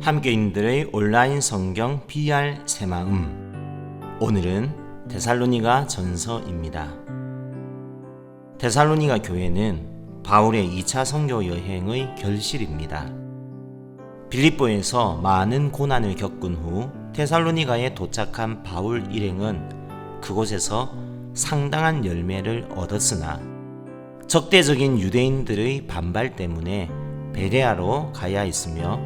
함께인들의 온라인 성경 PR 새마음. 오늘은 데살로니가 전서입니다. 데살로니가 교회는 바울의 2차 선교 여행의 결실입니다. 빌립보에서 많은 고난을 겪은 후 데살로니가에 도착한 바울 일행은 그곳에서 상당한 열매를 얻었으나 적대적인 유대인들의 반발 때문에 베레아로 가야 했으며,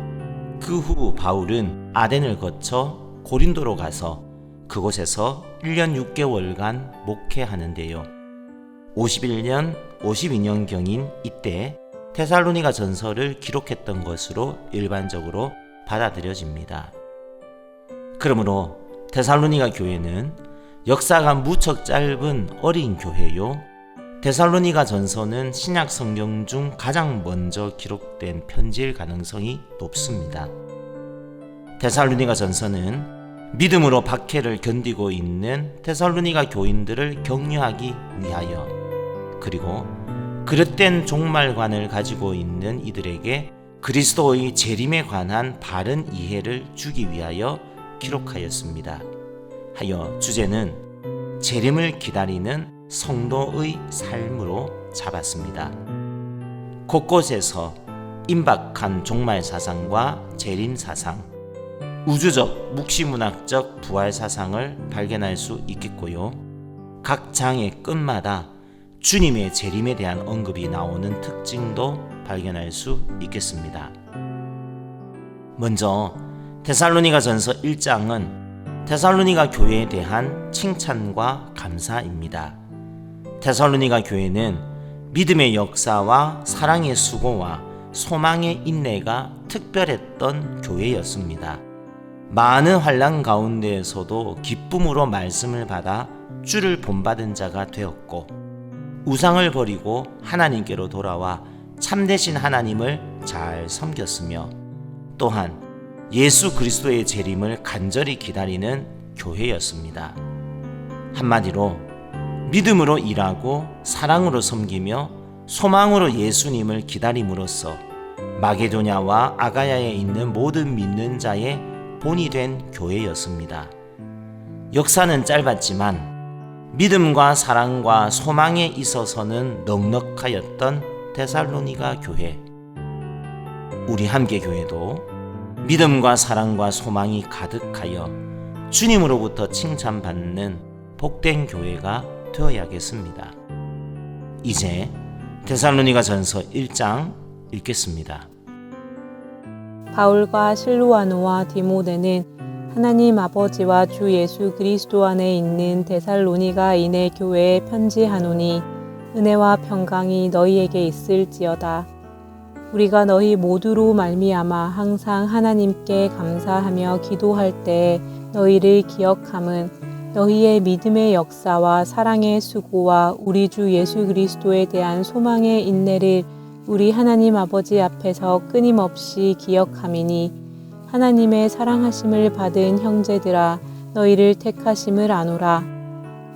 그 후 바울은 아덴을 거쳐 고린도로 가서 그곳에서 1년 6개월간 목회하는데요. 51년, 52년경인 이때 데살로니가 전서를 기록했던 것으로 일반적으로 받아들여집니다. 그러므로 데살로니가 교회는 역사가 무척 짧은 어린 교회요, 데살로니가 전서는 신약 성경 중 가장 먼저 기록된 편지일 가능성이 높습니다. 데살로니가 전서는 믿음으로 박해를 견디고 있는 데살로니가 교인들을 격려하기 위하여, 그리고 그릇된 종말관을 가지고 있는 이들에게 그리스도의 재림에 관한 바른 이해를 주기 위하여 기록하였습니다. 하여 주제는 재림을 기다리는 성도의 삶으로 잡았습니다. 곳곳에서 임박한 종말 사상과 재림 사상, 우주적 묵시문학적 부활 사상을 발견할 수 있겠고요. 각 장의 끝마다 주님의 재림에 대한 언급이 나오는 특징도 발견할 수 있겠습니다. 먼저 데살로니가 전서 1장은 데살로니가 교회에 대한 칭찬과 감사입니다. 데살로니가 교회는 믿음의 역사와 사랑의 수고와 소망의 인내가 특별했던 교회였습니다. 많은 환난 가운데에서도 기쁨으로 말씀을 받아 주를 본받은 자가 되었고, 우상을 버리고 하나님께로 돌아와 참되신 하나님을 잘 섬겼으며, 또한 예수 그리스도의 재림을 간절히 기다리는 교회였습니다. 한마디로 믿음으로 일하고 사랑으로 섬기며 소망으로 예수님을 기다림으로써 마게도냐와 아가야에 있는 모든 믿는 자의 본이 된 교회였습니다. 역사는 짧았지만 믿음과 사랑과 소망에 있어서는 넉넉하였던 데살로니가 교회. 우리 함께교회도 믿음과 사랑과 소망이 가득하여 주님으로부터 칭찬받는 복된 교회가 되어야겠습니다. 이제 데살로니가 전서 1장 읽겠습니다. 바울과 실루아노와 디모데는 하나님 아버지와 주 예수 그리스도 안에 있는 데살로니가인의 교회에 편지하노니, 은혜와 평강이 너희에게 있을지어다. 우리가 너희 모두로 말미암아 항상 하나님께 감사하며 기도할 때에 너희를 기억함은 너희의 믿음의 역사와 사랑의 수고와 우리 주 예수 그리스도에 대한 소망의 인내를 우리 하나님 아버지 앞에서 끊임없이 기억함이니, 하나님의 사랑하심을 받은 형제들아, 너희를 택하심을 아노라.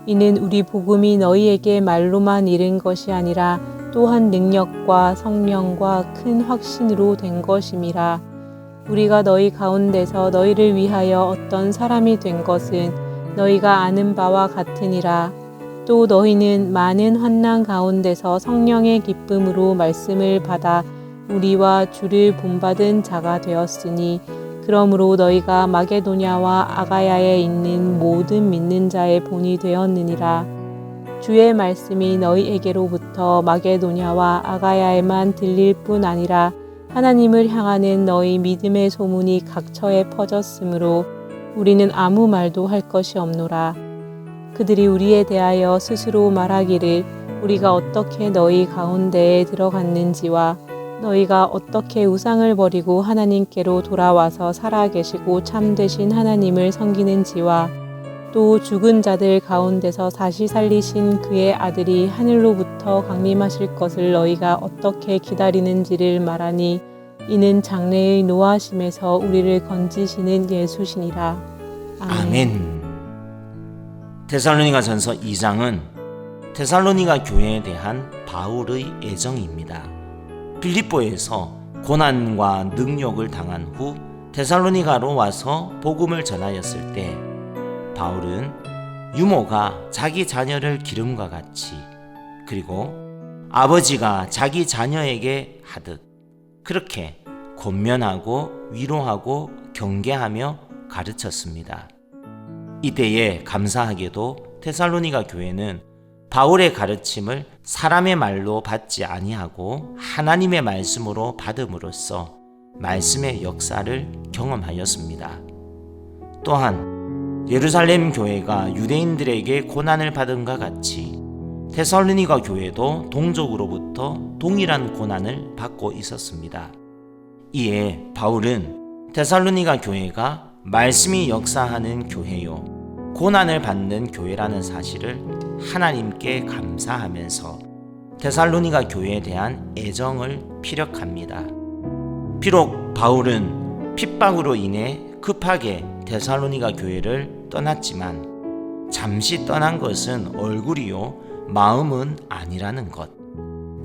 이는 우리 복음이 너희에게 말로만 이른 것이 아니라 또한 능력과 성령과 큰 확신으로 된 것임이라. 우리가 너희 가운데서 너희를 위하여 어떤 사람이 된 것은 너희가 아는 바와 같으니라. 또 너희는 많은 환난 가운데서 성령의 기쁨으로 말씀을 받아 우리와 주를 본받은 자가 되었으니, 그러므로 너희가 마게도냐와 아가야에 있는 모든 믿는 자의 본이 되었느니라. 주의 말씀이 너희에게로부터 마게도냐와 아가야에만 들릴 뿐 아니라 하나님을 향하는 너희 믿음의 소문이 각처에 퍼졌으므로 우리는 아무 말도 할 것이 없노라. 그들이 우리에 대하여 스스로 말하기를 우리가 어떻게 너희 가운데에 들어갔는지와 너희가 어떻게 우상을 버리고 하나님께로 돌아와서 살아계시고 참되신 하나님을 섬기는지와 또 죽은 자들 가운데서 다시 살리신 그의 아들이 하늘로부터 강림하실 것을 너희가 어떻게 기다리는지를 말하니, 이는 장래의 노하심에서 우리를 건지시는 예수시니라. 아멘. 데살로니가 전서 2장은 데살로니가 교회에 대한 바울의 애정입니다. 빌립보에서 고난과 능욕을 당한 후 데살로니가로 와서 복음을 전하였을 때 바울은 유모가 자기 자녀를 기름과 같이, 그리고 아버지가 자기 자녀에게 하듯 그렇게 권면하고 위로하고 경계하며 가르쳤습니다. 이때에 감사하게도 데살로니가 교회는 바울의 가르침을 사람의 말로 받지 아니하고 하나님의 말씀으로 받음으로써 말씀의 역사를 경험하였습니다. 또한 예루살렘 교회가 유대인들에게 고난을 받은과 같이 데살로니가 교회도 동족으로부터 동일한 고난을 받고 있었습니다. 이에 바울은 데살로니가 교회가 말씀이 역사하는 교회요 고난을 받는 교회라는 사실을 하나님께 감사하면서 데살로니가 교회에 대한 애정을 피력합니다. 비록 바울은 핍박으로 인해 급하게 데살로니가 교회를 떠났지만 잠시 떠난 것은 얼굴이요 마음은 아니라는 것,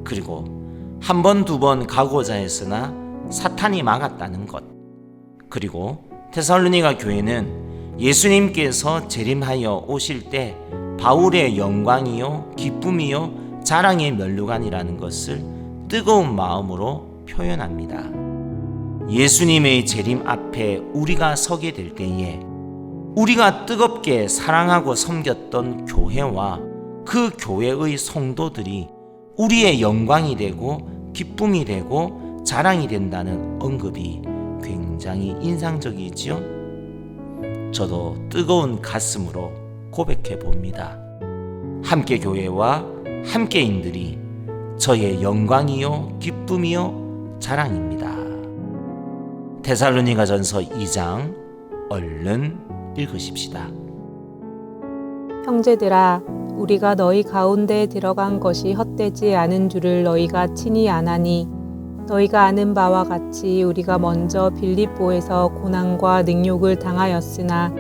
그리고 한 번, 두 번 가고자 했으나 사탄이 막았다는 것, 그리고 데살로니가 교회는 예수님께서 재림하여 오실 때 바울의 영광이요 기쁨이요 자랑의 면류관이라는 것을 뜨거운 마음으로 표현합니다. 예수님의 재림 앞에 우리가 서게 될 때에 우리가 뜨겁게 사랑하고 섬겼던 교회와 그 교회의 성도들이 우리의 영광이 되고 기쁨이 되고 자랑이 된다는 언급이 굉장히 인상적이지요? 저도 뜨거운 가슴으로 고백해 봅니다. 함께 교회와 함께인들이 저의 영광이요 기쁨이요 자랑입니다. 데살로니가전서 2장 얼른 읽으십시다. 형제들아, 우리가 너희 가운데 들어간 것이 헛되지 않은 줄을 너희가 친히 아나니, 너희가 아는 바와 같이 우리가 먼저 빌립보에서 고난과 능욕을 당하였으나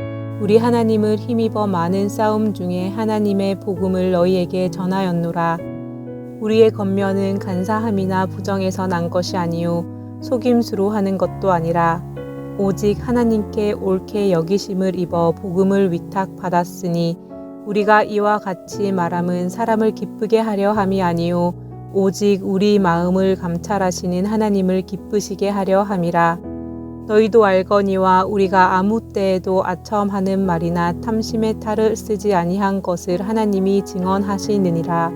우리 하나님을 힘입어 많은 싸움 중에 하나님의 복음을 너희에게 전하였노라. 우리의 겉면은 간사함이나 부정에서 난 것이 아니요 속임수로 하는 것도 아니라 오직 하나님께 옳게 여기심을 입어 복음을 위탁받았으니 우리가 이와 같이 말함은 사람을 기쁘게 하려 함이 아니요 오직 우리 마음을 감찰하시는 하나님을 기쁘시게 하려 함이라. 너희도 알거니와 우리가 아무 때에도 아첨하는 말이나 탐심의 탈을 쓰지 아니한 것을 하나님이 증언하시느니라.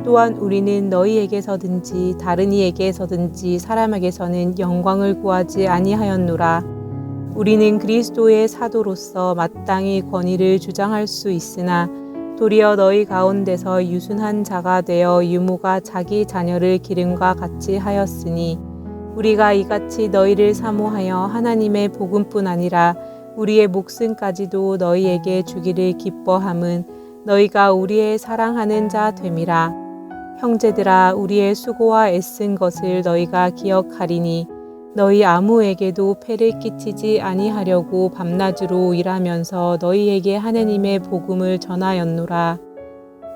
또한 우리는 너희에게서든지 다른 이에게서든지 사람에게서는 영광을 구하지 아니하였노라. 우리는 그리스도의 사도로서 마땅히 권위를 주장할 수 있으나 도리어 너희 가운데서 유순한 자가 되어 유모가 자기 자녀를 기름과 같이 하였으니 우리가 이같이 너희를 사모하여 하나님의 복음뿐 아니라 우리의 목숨까지도 너희에게 주기를 기뻐함은 너희가 우리의 사랑하는 자 됨이라. 형제들아, 우리의 수고와 애쓴 것을 너희가 기억하리니 너희 아무에게도 폐를 끼치지 아니하려고 밤낮으로 일하면서 너희에게 하나님의 복음을 전하였노라.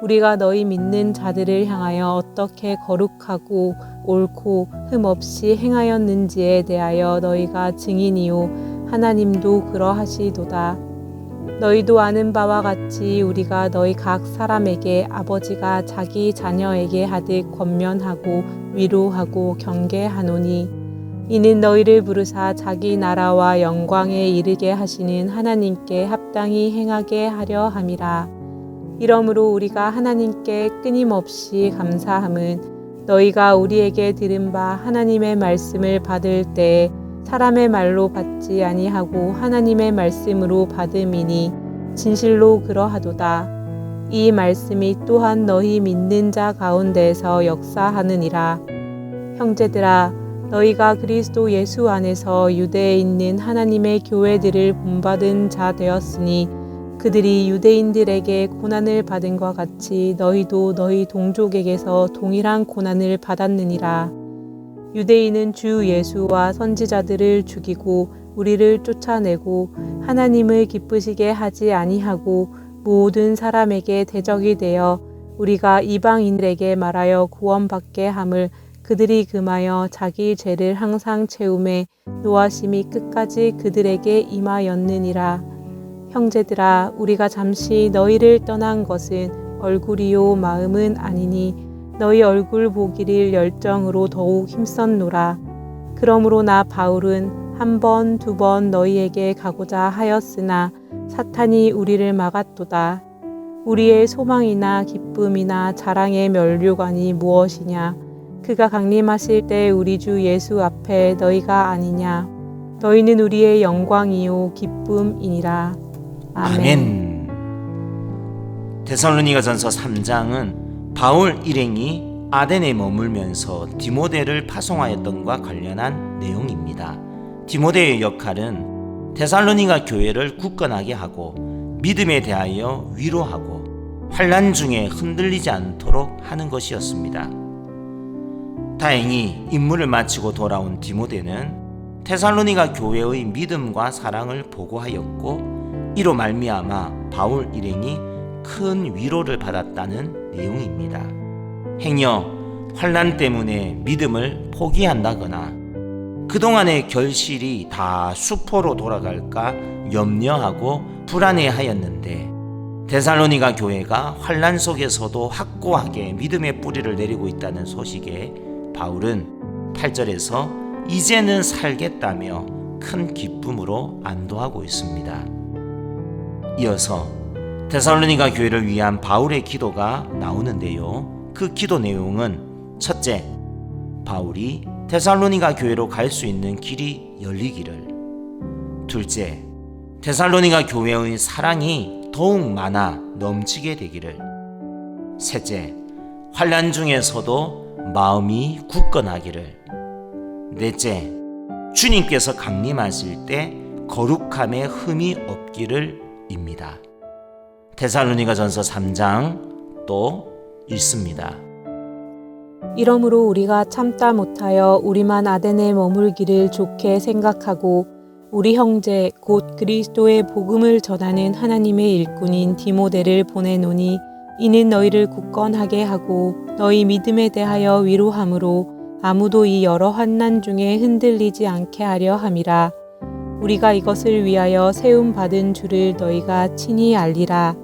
우리가 너희 믿는 자들을 향하여 어떻게 거룩하고 옳고 흠없이 행하였는지에 대하여 너희가 증인이요 하나님도 그러하시도다. 너희도 아는 바와 같이 우리가 너희 각 사람에게 아버지가 자기 자녀에게 하듯 권면하고 위로하고 경계하노니 이는 너희를 부르사 자기 나라와 영광에 이르게 하시는 하나님께 합당히 행하게 하려 함이라. 이러므로 우리가 하나님께 끊임없이 감사함은 너희가 우리에게 들은 바 하나님의 말씀을 받을 때에 사람의 말로 받지 아니하고 하나님의 말씀으로 받음이니 진실로 그러하도다. 이 말씀이 또한 너희 믿는 자 가운데에서 역사하느니라. 형제들아, 너희가 그리스도 예수 안에서 유대에 있는 하나님의 교회들을 본받은 자 되었으니 그들이 유대인들에게 고난을 받은 것 같이 너희도 너희 동족에게서 동일한 고난을 받았느니라. 유대인은 주 예수와 선지자들을 죽이고 우리를 쫓아내고 하나님을 기쁘시게 하지 아니하고 모든 사람에게 대적이 되어 우리가 이방인들에게 말하여 구원받게 함을 그들이 금하여 자기 죄를 항상 채우매 노하심이 끝까지 그들에게 임하였느니라. 형제들아, 우리가 잠시 너희를 떠난 것은 얼굴이요 마음은 아니니 너희 얼굴 보기를 열정으로 더욱 힘썼노라. 그러므로 나 바울은 한 번, 두 번 너희에게 가고자 하였으나 사탄이 우리를 막았도다. 우리의 소망이나 기쁨이나 자랑의 면류관이 무엇이냐? 그가 강림하실 때 우리 주 예수 앞에 너희가 아니냐? 너희는 우리의 영광이요 기쁨이니라. 아멘. 데살로니가전서 3장은 바울 일행이 아덴에 머물면서 디모데를 파송하였던과 관련한 내용입니다. 디모데의 역할은 데살로니가 교회를 굳건하게 하고 믿음에 대하여 위로하고 환난 중에 흔들리지 않도록 하는 것이었습니다. 다행히 임무를 마치고 돌아온 디모데는 데살로니가 교회의 믿음과 사랑을 보고하였고 이로 말미암아 바울 일행이 큰 위로를 받았다는 내용입니다. 행여 환난 때문에 믿음을 포기한다거나 그동안의 결실이 다 수포로 돌아갈까 염려하고 불안해하였는데 데살로니가 교회가 환난 속에서도 확고하게 믿음의 뿌리를 내리고 있다는 소식에 바울은 8절에서 이제는 살겠다며 큰 기쁨으로 안도하고 있습니다. 이어서 데살로니가 교회를 위한 바울의 기도가 나오는데요. 그 기도 내용은 첫째, 바울이 데살로니가 교회로 갈 수 있는 길이 열리기를. 둘째, 데살로니가 교회의 사랑이 더욱 많아 넘치게 되기를. 셋째, 환난 중에서도 마음이 굳건하기를. 넷째, 주님께서 강림하실 때 거룩함에 흠이 없기를 입니다. 데살로니가전서 3장 또 읽습니다. 이러므로 우리가 참다 못하여 우리만 아덴에 머물기를 좋게 생각하고 우리 형제 곧 그리스도의 복음을 전하는 하나님의 일꾼인 디모데를 보내노니 이는 너희를 굳건하게 하고 너희 믿음에 대하여 위로함으로 아무도 이 여러 환난 중에 흔들리지 않게 하려 함이라. 우리가 이것을 위하여 세움 받은 줄을 너희가 친히 알리라.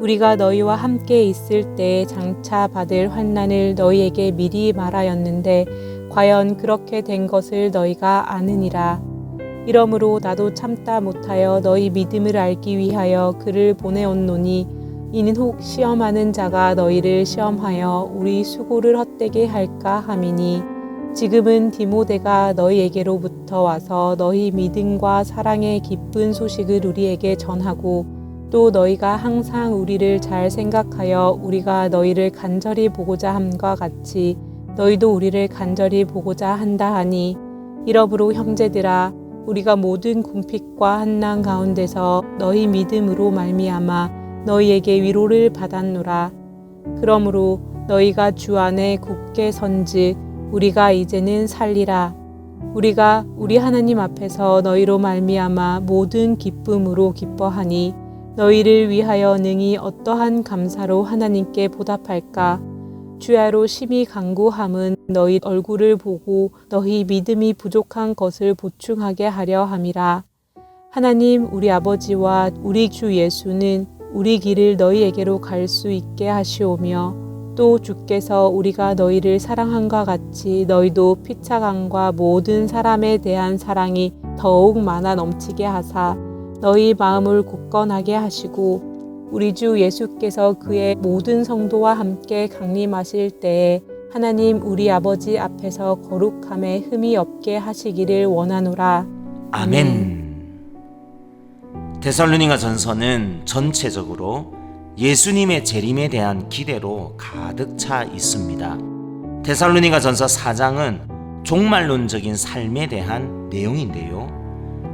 우리가 너희와 함께 있을 때에 장차 받을 환난을 너희에게 미리 말하였는데 과연 그렇게 된 것을 너희가 아느니라. 이러므로 나도 참다 못하여 너희 믿음을 알기 위하여 그를 보내었노니 이는 혹 시험하는 자가 너희를 시험하여 우리 수고를 헛되게 할까 함이니 지금은 디모데가 너희에게로부터 와서 너희 믿음과 사랑의 기쁜 소식을 우리에게 전하고 또 너희가 항상 우리를 잘 생각하여 우리가 너희를 간절히 보고자 함과 같이 너희도 우리를 간절히 보고자 한다 하니 이러므로 형제들아 우리가 모든 궁핍과 한난 가운데서 너희 믿음으로 말미암아 너희에게 위로를 받았노라. 그러므로 너희가 주 안에 굳게 선즉 우리가 이제는 살리라. 우리가 우리 하나님 앞에서 너희로 말미암아 모든 기쁨으로 기뻐하니 너희를 위하여 능히 어떠한 감사로 하나님께 보답할까? 주야로 심히 간구함은 너희 얼굴을 보고 너희 믿음이 부족한 것을 보충하게 하려 함이라. 하나님 우리 아버지와 우리 주 예수는 우리 길을 너희에게로 갈 수 있게 하시오며 또 주께서 우리가 너희를 사랑함과 같이 너희도 피차감과 모든 사람에 대한 사랑이 더욱 많아 넘치게 하사 너희 마음을 굳건하게 하시고 우리 주 예수께서 그의 모든 성도와 함께 강림하실 때에 하나님 우리 아버지 앞에서 거룩함에 흠이 없게 하시기를 원하노라. 아멘. 데살로니가전서는 전체적으로 예수님의 재림에 대한 기대로 가득 차 있습니다. 데살로니가전서 4장은 종말론적인 삶에 대한 내용인데요.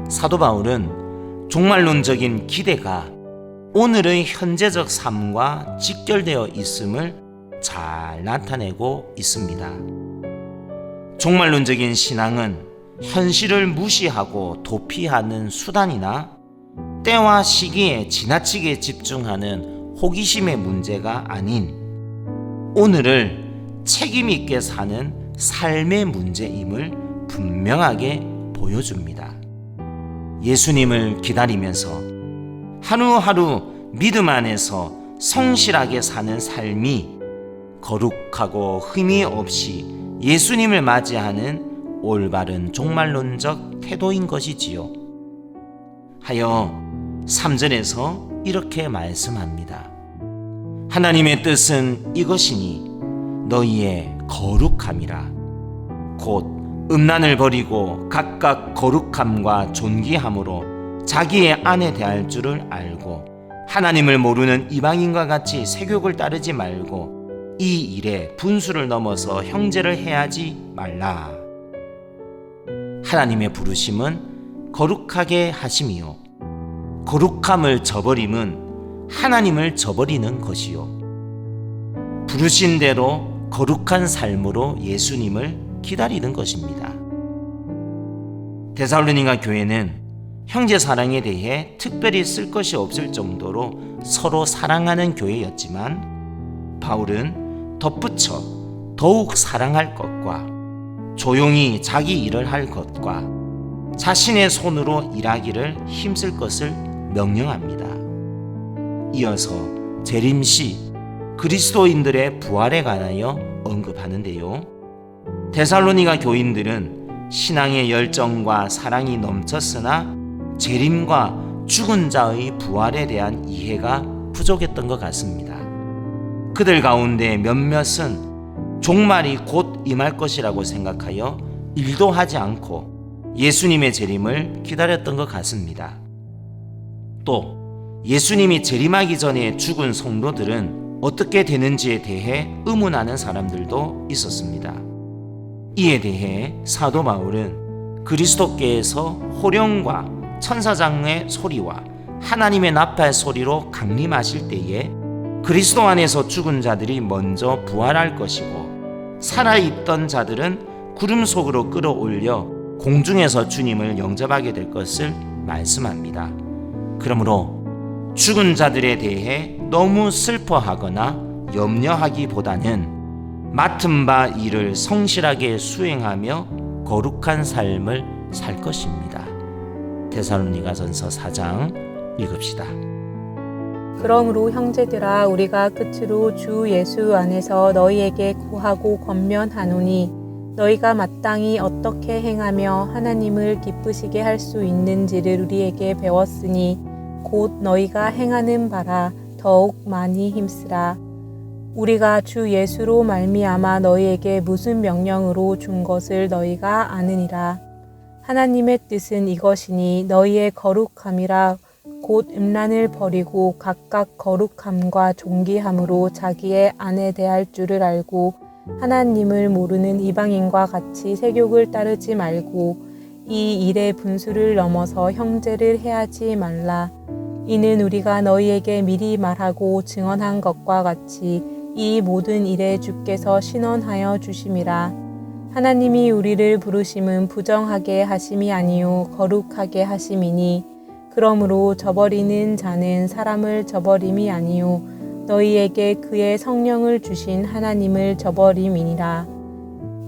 사도 바울은 종말론적인 기대가 오늘의 현재적 삶과 직결되어 있음을 잘 나타내고 있습니다. 종말론적인 신앙은 현실을 무시하고 도피하는 수단이나 때와 시기에 지나치게 집중하는 호기심의 문제가 아닌 오늘을 책임 있게 사는 삶의 문제임을 분명하게 보여줍니다. 예수님을 기다리면서 하루하루 믿음 안에서 성실하게 사는 삶이 거룩하고 흠이 없이 예수님을 맞이하는 올바른 종말론적 태도인 것이지요. 하여 3절에서 이렇게 말씀합니다. 하나님의 뜻은 이것이니 너희의 거룩함이라. 곧 음란을 버리고 각각 거룩함과 존귀함으로 자기의 아내 대할 줄을 알고 하나님을 모르는 이방인과 같이 세욕을 따르지 말고 이 일에 분수를 넘어서 형제를 해하지 말라. 하나님의 부르심은 거룩하게 하심이요 거룩함을 저버림은 하나님을 저버리는 것이요 부르신 대로 거룩한 삶으로 예수님을 기다리는 것입니다. 데살로니가 교회는 형제 사랑에 대해 특별히 쓸 것이 없을 정도로 서로 사랑하는 교회였지만 바울은 덧붙여 더욱 사랑할 것과 조용히 자기 일을 할 것과 자신의 손으로 일하기를 힘쓸 것을 명령합니다. 이어서 재림시 그리스도인들의 부활에 관하여 언급하는데요. 데살로니가 교인들은 신앙의 열정과 사랑이 넘쳤으나 재림과 죽은 자의 부활에 대한 이해가 부족했던 것 같습니다. 그들 가운데 몇몇은 종말이 곧 임할 것이라고 생각하여 일도 하지 않고 예수님의 재림을 기다렸던 것 같습니다. 또 예수님이 재림하기 전에 죽은 성도들은 어떻게 되는지에 대해 의문하는 사람들도 있었습니다. 이에 대해 사도 바울은 그리스도께서 호령과 천사장의 소리와 하나님의 나팔 소리로 강림하실 때에 그리스도 안에서 죽은 자들이 먼저 부활할 것이고 살아있던 자들은 구름 속으로 끌어올려 공중에서 주님을 영접하게 될 것을 말씀합니다. 그러므로 죽은 자들에 대해 너무 슬퍼하거나 염려하기보다는 맡은 바 일을 성실하게 수행하며 거룩한 삶을 살 것입니다. 데살로니가전서 4장 읽읍시다. 그러므로 형제들아 우리가 끝으로 주 예수 안에서 너희에게 구하고 권면하노니 너희가 마땅히 어떻게 행하며 하나님을 기쁘시게 할 수 있는지를 우리에게 배웠으니 곧 너희가 행하는 바라 더욱 많이 힘쓰라. 우리가 주 예수로 말미암아 너희에게 무슨 명령으로 준 것을 너희가 아느니라. 하나님의 뜻은 이것이니 너희의 거룩함이라 곧 음란을 버리고 각각 거룩함과 존귀함으로 자기의 아내 대할 줄을 알고 하나님을 모르는 이방인과 같이 세욕을 따르지 말고 이 일의 분수를 넘어서 형제를 해하지 말라. 이는 우리가 너희에게 미리 말하고 증언한 것과 같이 이 모든 일에 주께서 신원하여 주심이라. 하나님이 우리를 부르심은 부정하게 하심이 아니요 거룩하게 하심이니 그러므로 저버리는 자는 사람을 저버림이 아니요 너희에게 그의 성령을 주신 하나님을 저버림이니라.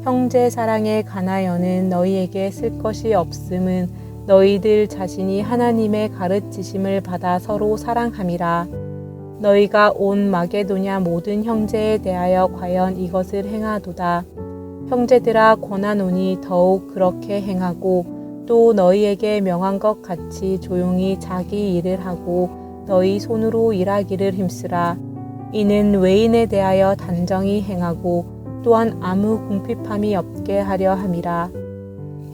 형제 사랑에 관하여는 너희에게 쓸 것이 없음은 너희들 자신이 하나님의 가르치심을 받아 서로 사랑함이라. 너희가 온 마게도냐 모든 형제에 대하여 과연 이것을 행하도다. 형제들아 권하노니 더욱 그렇게 행하고 또 너희에게 명한 것 같이 조용히 자기 일을 하고 너희 손으로 일하기를 힘쓰라. 이는 외인에 대하여 단정히 행하고 또한 아무 궁핍함이 없게 하려 함이라.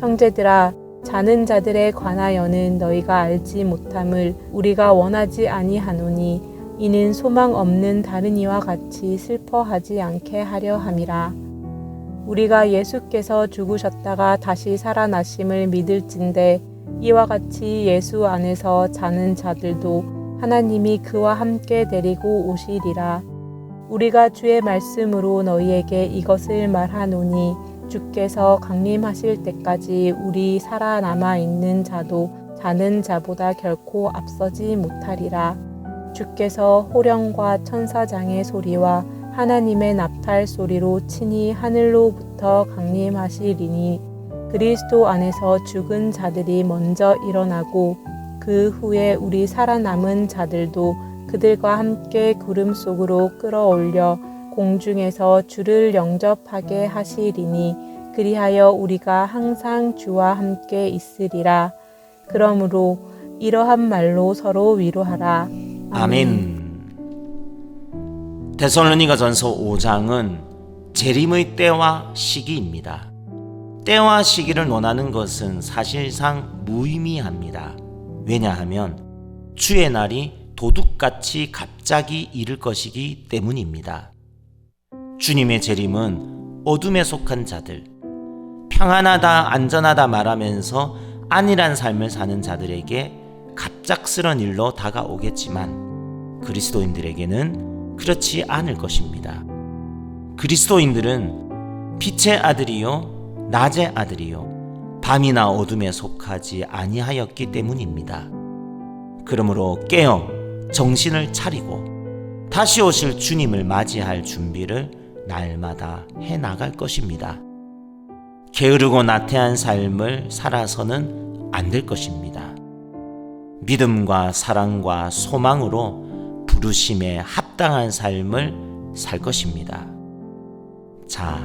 형제들아 자는 자들에 관하여는 너희가 알지 못함을 우리가 원하지 아니하노니 이는 소망 없는 다른 이와 같이 슬퍼하지 않게 하려 함이라. 우리가 예수께서 죽으셨다가 다시 살아나심을 믿을진대 이와 같이 예수 안에서 자는 자들도 하나님이 그와 함께 데리고 오시리라. 우리가 주의 말씀으로 너희에게 이것을 말하노니 주께서 강림하실 때까지 우리 살아남아 있는 자도 자는 자보다 결코 앞서지 못하리라. 주께서 호령과 천사장의 소리와 하나님의 나팔 소리로 친히 하늘로부터 강림하시리니 그리스도 안에서 죽은 자들이 먼저 일어나고 그 후에 우리 살아남은 자들도 그들과 함께 구름 속으로 끌어올려 공중에서 주를 영접하게 하시리니 그리하여 우리가 항상 주와 함께 있으리라. 그러므로 이러한 말로 서로 위로하라. 아멘. 데살로니가전서 5장은 재림의 때와 시기입니다. 때와 시기를 논하는 것은 사실상 무의미합니다. 왜냐하면 주의 날이 도둑같이 갑자기 이를 것이기 때문입니다. 주님의 재림은 어둠에 속한 자들, 평안하다 안전하다 말하면서 안일한 삶을 사는 자들에게 갑작스런 일로 다가오겠지만 그리스도인들에게는 그렇지 않을 것입니다. 그리스도인들은 빛의 아들이요 낮의 아들이요 밤이나 어둠에 속하지 아니하였기 때문입니다. 그러므로 깨어 정신을 차리고 다시 오실 주님을 맞이할 준비를 날마다 해나갈 것입니다. 게으르고 나태한 삶을 살아서는 안 될 것입니다. 믿음과 사랑과 소망으로 부르심에 합당한 삶을 살 것입니다. 자,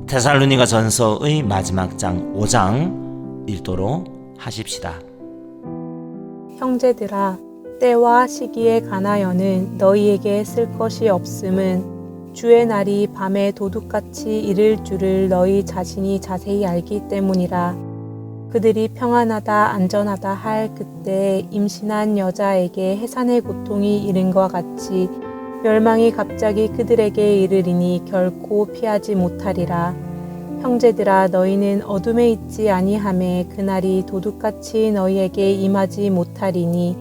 데살로니가전서의 마지막 장 5장 읽도록 하십시다. 형제들아, 때와 시기에 관하여는 너희에게 쓸 것이 없음은 주의 날이 밤에 도둑같이 이를 줄을 너희 자신이 자세히 알기 때문이라. 그들이 평안하다 안전하다 할 그때에 임신한 여자에게 해산의 고통이 이른과 같이 멸망이 갑자기 그들에게 이르리니 결코 피하지 못하리라. 형제들아, 너희는 어둠에 있지 아니하매 그날이 도둑같이 너희에게 임하지 못하리니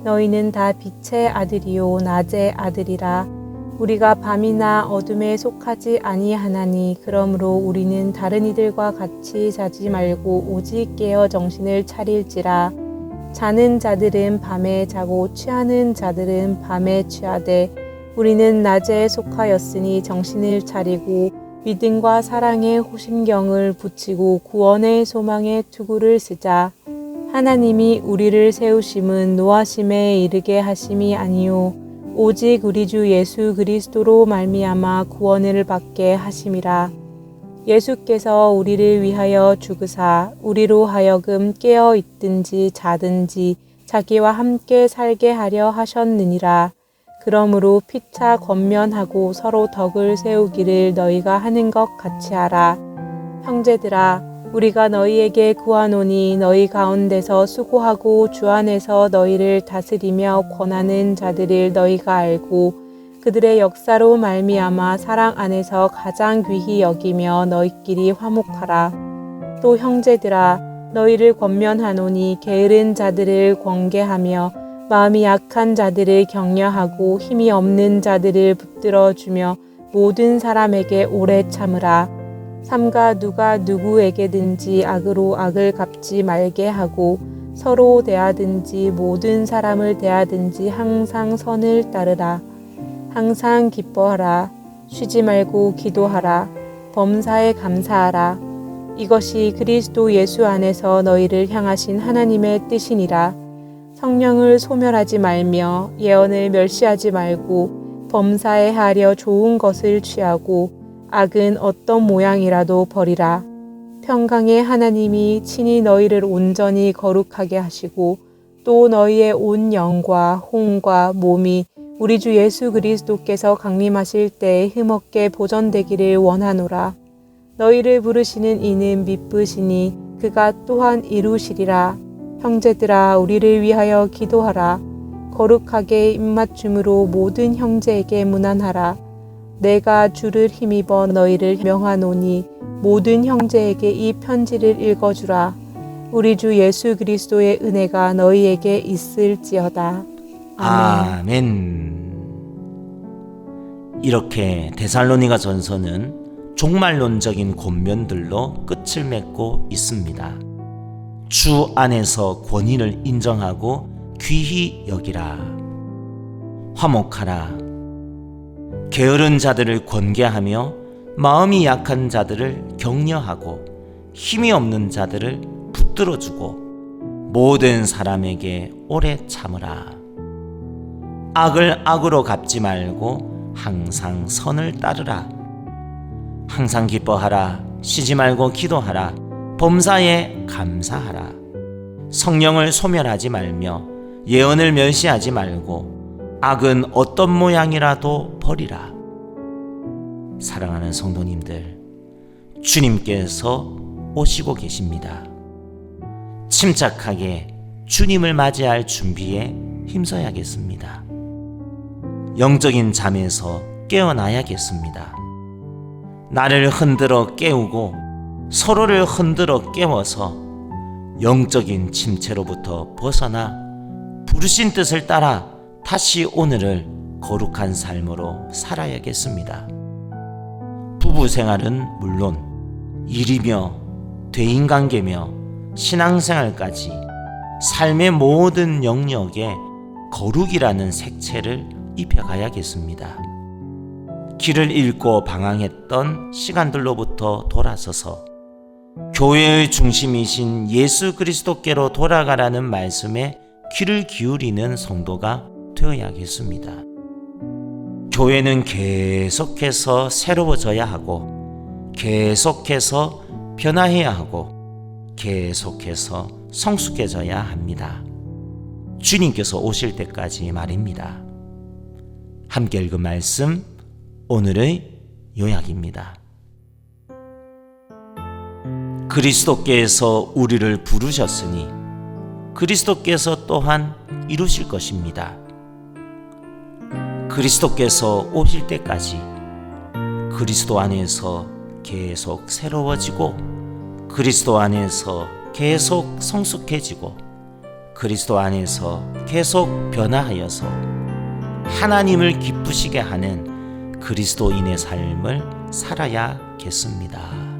너희는 다 빛의 아들이요 낮의 아들이라. 우리가 밤이나 어둠에 속하지 아니하나니 그러므로 우리는 다른 이들과 같이 자지 말고 오직 깨어 정신을 차릴지라. 자는 자들은 밤에 자고 취하는 자들은 밤에 취하되 우리는 낮에 속하였으니 정신을 차리고 믿음과 사랑의 호심경을 붙이고 구원의 소망의 투구를 쓰자. 하나님이 우리를 세우심은 노하심에 이르게 하심이 아니요 오직 우리 주 예수 그리스도로 말미암아 구원을 받게 하심이라. 예수께서 우리를 위하여 죽으사 우리로 하여금 깨어 있든지 자든지 자기와 함께 살게 하려 하셨느니라. 그러므로 피차 권면하고 서로 덕을 세우기를 너희가 하는 것 같이 하라. 형제들아, 우리가 너희에게 구하노니 너희 가운데서 수고하고 주 안에서 너희를 다스리며 권하는 자들을 너희가 알고 그들의 역사로 말미암아 사랑 안에서 가장 귀히 여기며 너희끼리 화목하라. 또 형제들아, 너희를 권면하노니 게으른 자들을 권계하며 마음이 약한 자들을 격려하고 힘이 없는 자들을 붙들어주며 모든 사람에게 오래 참으라. 삼가 누가 누구에게든지 악으로 악을 갚지 말게 하고 서로 대하든지 모든 사람을 대하든지 항상 선을 따르라. 항상 기뻐하라. 쉬지 말고 기도하라. 범사에 감사하라. 이것이 그리스도 예수 안에서 너희를 향하신 하나님의 뜻이니라. 성령을 소멸하지 말며 예언을 멸시하지 말고 범사에 하려 좋은 것을 취하고 악은 어떤 모양이라도 버리라. 평강의 하나님이 친히 너희를 온전히 거룩하게 하시고 또 너희의 온 영과 혼과 몸이 우리 주 예수 그리스도께서 강림하실 때에 흠없게 보존되기를 원하노라. 너희를 부르시는 이는 미쁘시니 그가 또한 이루시리라. 형제들아, 우리를 위하여 기도하라. 거룩하게 입맞춤으로 모든 형제에게 문안하라. 내가 주를 힘입어 너희를 명하노니 모든 형제에게 이 편지를 읽어주라. 우리 주 예수 그리스도의 은혜가 너희에게 있을지어다. 아멘. 이렇게 데살로니가전서는 종말론적인 권면들로 끝을 맺고 있습니다. 주 안에서 권위를 인정하고 귀히 여기라. 화목하라. 게으른 자들을 권계하며 마음이 약한 자들을 격려하고 힘이 없는 자들을 붙들어주고 모든 사람에게 오래 참으라. 악을 악으로 갚지 말고 항상 선을 따르라. 항상 기뻐하라. 쉬지 말고 기도하라. 범사에 감사하라. 성령을 소멸하지 말며 예언을 멸시하지 말고 악은 어떤 모양이라도 버리라. 사랑하는 성도님들, 주님께서 오시고 계십니다. 침착하게 주님을 맞이할 준비에 힘써야겠습니다. 영적인 잠에서 깨어나야겠습니다. 나를 흔들어 깨우고 서로를 흔들어 깨워서 영적인 침체로부터 벗어나 부르신 뜻을 따라 다시 오늘을 거룩한 삶으로 살아야겠습니다. 부부 생활은 물론 일이며 대인관계며 신앙생활까지 삶의 모든 영역에 거룩이라는 색채를 입혀가야겠습니다. 길을 잃고 방황했던 시간들로부터 돌아서서 교회의 중심이신 예수 그리스도께로 돌아가라는 말씀에 귀를 기울이는 성도가 되어야겠습니다. 교회는 계속해서 새로워져야 하고 계속해서 변화해야 하고 계속해서 성숙해져야 합니다. 주님께서 오실 때까지 말입니다. 함께 읽은 말씀, 오늘의 요약입니다. 그리스도께서 우리를 부르셨으니 그리스도께서 또한 이루실 것입니다. 그리스도께서 오실 때까지 그리스도 안에서 계속 새로워지고 그리스도 안에서 계속 성숙해지고 그리스도 안에서 계속 변화하여서 하나님을 기쁘시게 하는 그리스도인의 삶을 살아야겠습니다.